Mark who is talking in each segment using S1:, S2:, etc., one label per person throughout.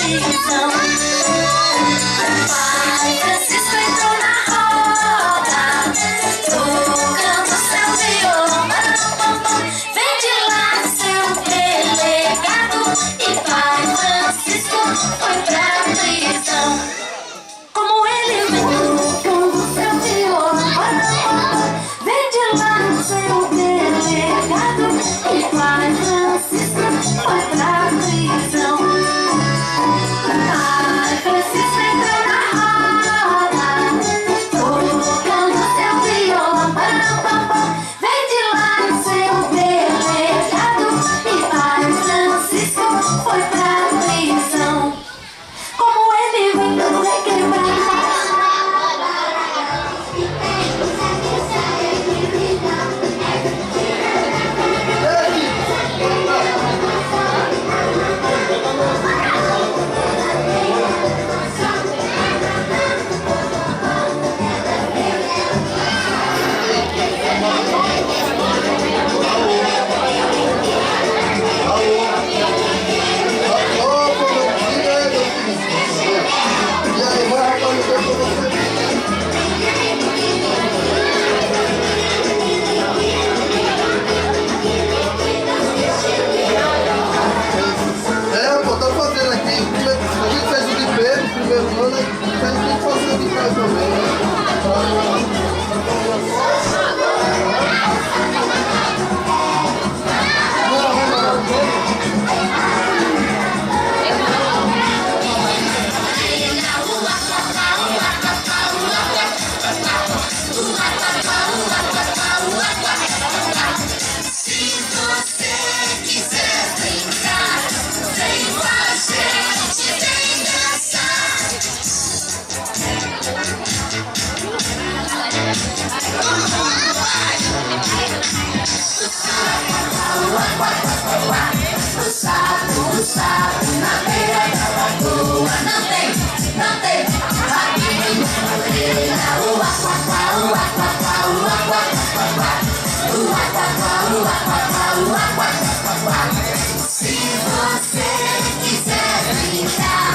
S1: prisão. Pai Francisco entrou na roda, tocando seu violão. Vem de lá, seu delegado, e Pai Francisco foi pra prisão. Como ele vem tocando seu violão, vem de lá, seu delegado, e Pai Francisco foi pra prisão. Pai Francisco entrou na roda, tocando seu violão. Vem de lá, seu delegado, e Pai Francisco foi pra prisão. Como ele vem todo requebrado. O sapo na beira da lagoa não tem rabinho na orelha. O aquaquá, o aquaquá, o aquaquá, o aquaquá, o aquaquá, o aquaquá. Se você quiser brincar,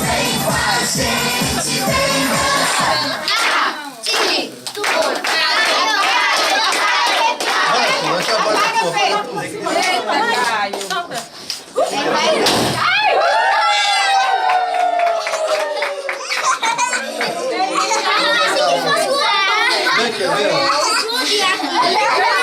S1: vem com a gente, vem dançar.
S2: Quer ver?